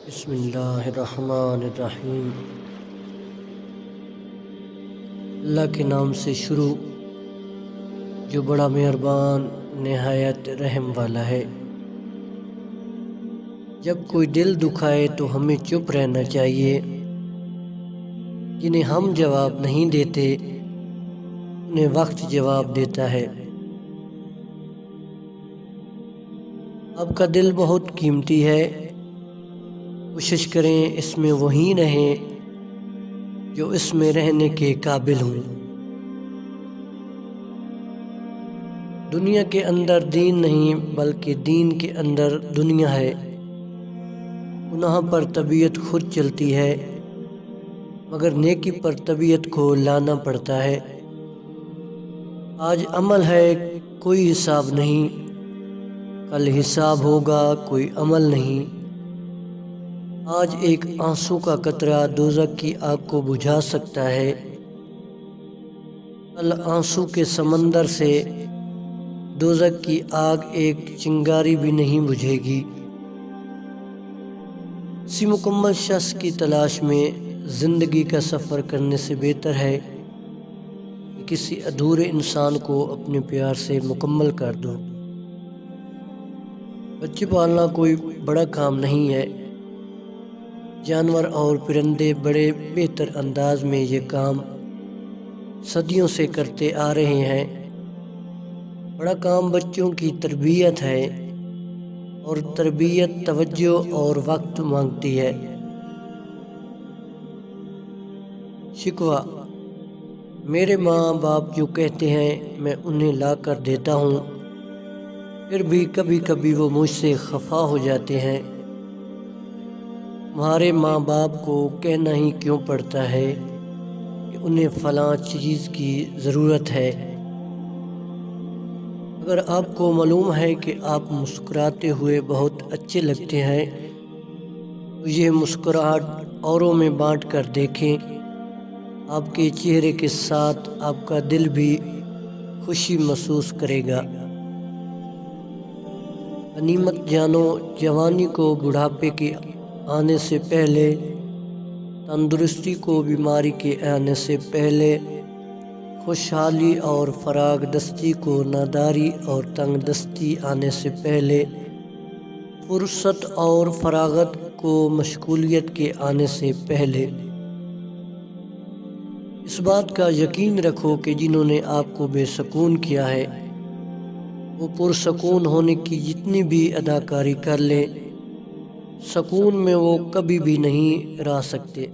بسم اللہ الرحمن الرحیم۔ اللہ کے نام سے شروع جو بڑا مہربان نہایت رحم والا ہے۔ جب کوئی دل دکھائے تو ہمیں چپ رہنا چاہیے۔ جنہیں ہم جواب نہیں دیتے انہیں وقت جواب دیتا ہے۔ آپ کا دل بہت قیمتی ہے، کوشش کریں اس میں وہی رہیں جو اس میں رہنے کے قابل ہوں۔ دنیا کے اندر دین نہیں بلکہ دین کے اندر دنیا ہے۔ گناہ پر طبیعت خود چلتی ہے مگر نیکی پر طبیعت کو لانا پڑتا ہے۔ آج عمل ہے کوئی حساب نہیں، کل حساب ہوگا کوئی عمل نہیں۔ آج ایک آنسو کا قطرہ دوزخ کی آگ کو بجھا سکتا ہے، کل آنسو کے سمندر سے دوزخ کی آگ ایک چنگاری بھی نہیں بجھے گی۔ کسی مکمل شخص کی تلاش میں زندگی کا سفر کرنے سے بہتر ہے کہ کسی ادھورے انسان کو اپنے پیار سے مکمل کر دو۔ بچے پالنا کوئی بڑا کام نہیں ہے، جانور اور پرندے بڑے بہتر انداز میں یہ کام صدیوں سے کرتے آ رہے ہیں۔ بڑا کام بچوں کی تربیت ہے اور تربیت توجہ اور وقت مانگتی ہے۔ شکوہ: میرے ماں باپ جو کہتے ہیں میں انہیں لا کر دیتا ہوں، پھر بھی کبھی کبھی وہ مجھ سے خفا ہو جاتے ہیں۔ تمہارے ماں باپ کو کہنا ہی کیوں پڑتا ہے کہ انہیں فلاں چیز کی ضرورت ہے؟ اگر آپ کو معلوم ہے کہ آپ مسکراتے ہوئے بہت اچھے لگتے ہیں تو یہ مسکراہٹ اوروں میں بانٹ کر دیکھیں، آپ کے چہرے کے ساتھ آپ کا دل بھی خوشی محسوس کرے گا۔ غنیمت جانو جوانی کو بڑھاپے کے آنے سے پہلے، تندرستی کو بیماری کے آنے سے پہلے، خوشحالی اور فراغ دستی کو ناداری اور تنگ دستی آنے سے پہلے، فرصت اور فراغت کو مشغولیت کے آنے سے پہلے۔ اس بات کا یقین رکھو کہ جنہوں نے آپ کو بے سکون کیا ہے وہ پرسکون ہونے کی جتنی بھی اداکاری کر لیں، سکون میں وہ کبھی بھی نہیں رہ سکتے۔